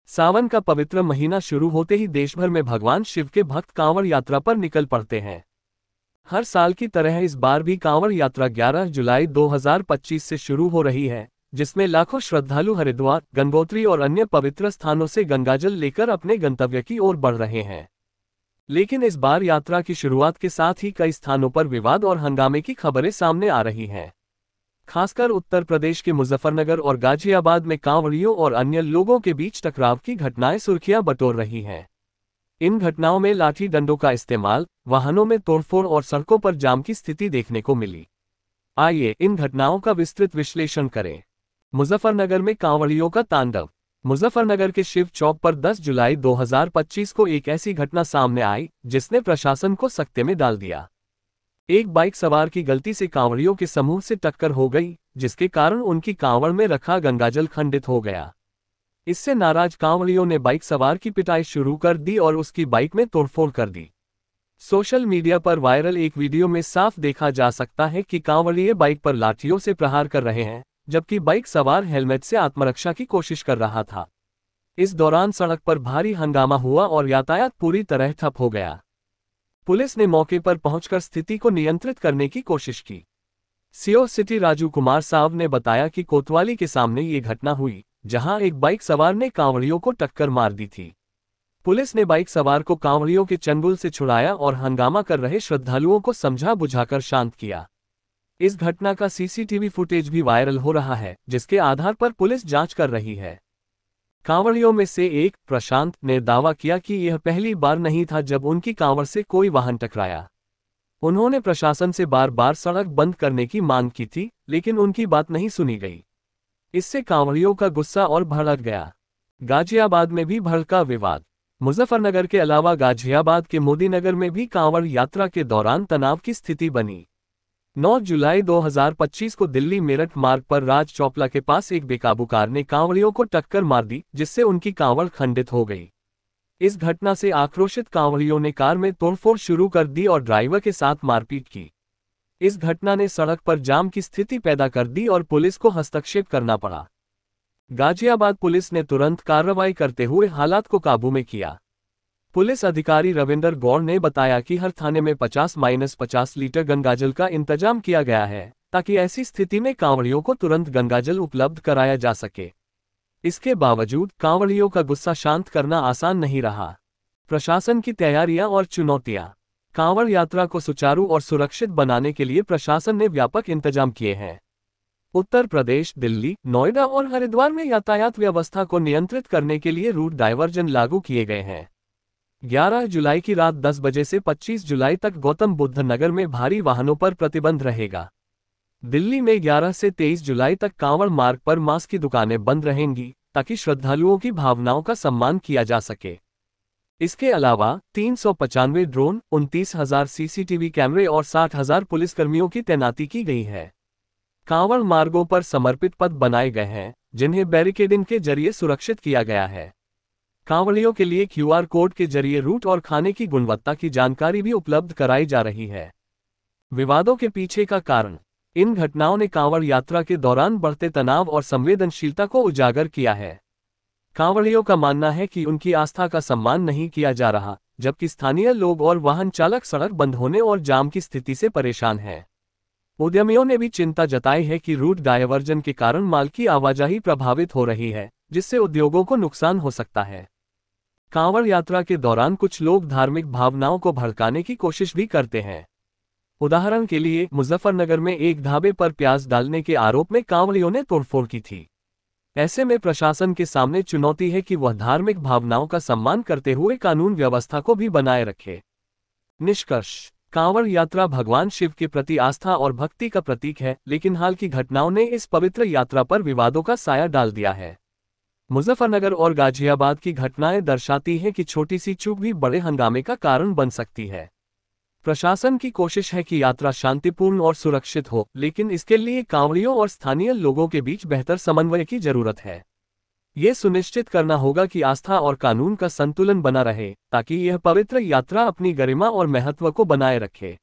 सावन का पवित्र महीना शुरू होते ही देश भर में भगवान शिव के भक्त कांवड़ यात्रा पर निकल पड़ते हैं। हर साल की तरह इस बार भी कांवड़ यात्रा 11 जुलाई 2025 से शुरू हो रही है, जिसमें लाखों श्रद्धालु हरिद्वार, गंगोत्री और अन्य पवित्र स्थानों से गंगाजल लेकर अपने गंतव्य की ओर बढ़ रहे हैं। लेकिन इस बार यात्रा की शुरुआत के साथ ही कई स्थानों पर विवाद और हंगामे की खबरें सामने आ रही हैं। खासकर उत्तर प्रदेश के मुजफ्फरनगर और गाजियाबाद में कांवड़ियों और अन्य लोगों के बीच टकराव की घटनाएं सुर्खियां बटोर रही हैं। इन घटनाओं में लाठी डंडों का इस्तेमाल, वाहनों में तोड़फोड़ और सड़कों पर जाम की स्थिति देखने को मिली। आइए इन घटनाओं का विस्तृत विश्लेषण करें। मुजफ्फरनगर में कांवड़ियों का तांडव। मुजफ्फरनगर के शिव चौक पर 10 जुलाई 2025 को एक ऐसी घटना सामने आई जिसने प्रशासन को सकते में डाल दिया। एक बाइक सवार की गलती से कांवड़ियों के समूह से टक्कर हो गई, जिसके कारण उनकी कांवड़ में रखा गंगाजल खंडित हो गया। इससे नाराज कांवड़ियों ने बाइक सवार की पिटाई शुरू कर दी और उसकी बाइक में तोड़फोड़ कर दी। सोशल मीडिया पर वायरल एक वीडियो में साफ देखा जा सकता है कि कांवड़िए बाइक पर लाठियों से प्रहार कर रहे हैं, जबकि बाइक सवार हेलमेट से आत्मरक्षा की कोशिश कर रहा था। इस दौरान सड़क पर भारी हंगामा हुआ और यातायात पूरी तरह ठप हो गया। पुलिस ने मौके पर पहुंचकर स्थिति को नियंत्रित करने की कोशिश की। सीओ सिटी राजू कुमार साव ने बताया कि कोतवाली के सामने ये घटना हुई, जहां एक बाइक सवार ने कांवड़ियों को टक्कर मार दी थी। पुलिस ने बाइक सवार को कांवड़ियों के चंगुल से छुड़ाया और हंगामा कर रहे श्रद्धालुओं को समझा बुझाकर शांत किया। इस घटना का सीसीटीवी फुटेज भी वायरल हो रहा है, जिसके आधार पर पुलिस जांच कर रही है। कांवड़ियों में से एक, प्रशांत, ने दावा किया कि यह पहली बार नहीं था जब उनकी कांवड़ से कोई वाहन टकराया। उन्होंने प्रशासन से बार बार सड़क बंद करने की मांग की थी, लेकिन उनकी बात नहीं सुनी गई। इससे कांवड़ियों का गुस्सा और भड़क गया। गाजियाबाद में भी भड़का विवाद। मुजफ्फरनगर के अलावा गाजियाबाद के मोदीनगर में भी कांवड़ यात्रा के दौरान तनाव की स्थिति बनी। 9 जुलाई 2025 को दिल्ली मेरठ मार्ग पर राज चौपला के पास एक बेकाबू कार ने कांवड़ियों को टक्कर मार दी, जिससे उनकी कांवड़ खंडित हो गई। इस घटना से आक्रोशित कांवड़ियों ने कार में तोड़फोड़ शुरू कर दी और ड्राइवर के साथ मारपीट की। इस घटना ने सड़क पर जाम की स्थिति पैदा कर दी और पुलिस को हस्तक्षेप करना पड़ा। गाजियाबाद पुलिस ने तुरंत कार्रवाई करते हुए हालात को काबू में किया। पुलिस अधिकारी रविंदर गौड़ ने बताया कि हर थाने में 50-50 लीटर गंगाजल का इंतजाम किया गया है, ताकि ऐसी स्थिति में कांवड़ियों को तुरंत गंगाजल उपलब्ध कराया जा सके। इसके बावजूद कांवड़ियों का गुस्सा शांत करना आसान नहीं रहा। प्रशासन की तैयारियां और चुनौतियां। कांवड़ यात्रा को सुचारू और सुरक्षित बनाने के लिए प्रशासन ने व्यापक इंतजाम किए हैं। उत्तर प्रदेश, दिल्ली, नोएडा और हरिद्वार में यातायात व्यवस्था को नियंत्रित करने के लिए रूट डायवर्जन लागू किए गए हैं। 11 जुलाई की रात 10 बजे से 25 जुलाई तक गौतम बुद्ध नगर में भारी वाहनों पर प्रतिबंध रहेगा। दिल्ली में 11 से 23 जुलाई तक कांवड़ मार्ग पर मांस की दुकानें बंद रहेंगी, ताकि श्रद्धालुओं की भावनाओं का सम्मान किया जा सके। इसके अलावा 395 ड्रोन, 29,000 सीसीटीवी कैमरे और 60,000 पुलिसकर्मियों की तैनाती की गई है। कांवड़ मार्गों पर समर्पित पथ बनाए गए हैं, जिन्हें बैरिकेडिंग के जरिए सुरक्षित किया गया है। कांवड़ियों के लिए QR कोड के जरिए रूट और खाने की गुणवत्ता की जानकारी भी उपलब्ध कराई जा रही है। विवादों के पीछे का कारण। इन घटनाओं ने कांवड़ यात्रा के दौरान बढ़ते तनाव और संवेदनशीलता को उजागर किया है। कांवड़ियों का मानना है कि उनकी आस्था का सम्मान नहीं किया जा रहा, जबकि स्थानीय लोग और वाहन चालक सड़क बंद होने और जाम की स्थिति से परेशान हैं। उद्यमियों ने भी चिंता जताई है कि रूट डायवर्जन के कारण माल की आवाजाही प्रभावित हो रही है, जिससे उद्योगों को नुकसान हो सकता है। कांवड़ यात्रा के दौरान कुछ लोग धार्मिक भावनाओं को भड़काने की कोशिश भी करते हैं। उदाहरण के लिए, मुजफ्फरनगर में एक ढाबे पर प्याज डालने के आरोप में कांवड़ियों ने तोड़फोड़ की थी। ऐसे में प्रशासन के सामने चुनौती है कि वह धार्मिक भावनाओं का सम्मान करते हुए कानून व्यवस्था को भी बनाए रखे। निष्कर्ष। कांवड़ यात्रा भगवान शिव के प्रति आस्था और भक्ति का प्रतीक है, लेकिन हाल की घटनाओं ने इस पवित्र यात्रा पर विवादों का साया डाल दिया है। मुजफ्फरनगर और गाजियाबाद की घटनाएं दर्शाती हैं कि छोटी सी चूक भी बड़े हंगामे का कारण बन सकती है। प्रशासन की कोशिश है कि यात्रा शांतिपूर्ण और सुरक्षित हो, लेकिन इसके लिए कांवड़ियों और स्थानीय लोगों के बीच बेहतर समन्वय की जरूरत है। ये सुनिश्चित करना होगा कि आस्था और कानून का संतुलन बना रहे, ताकि यह पवित्र यात्रा अपनी गरिमा और महत्व को बनाए रखे।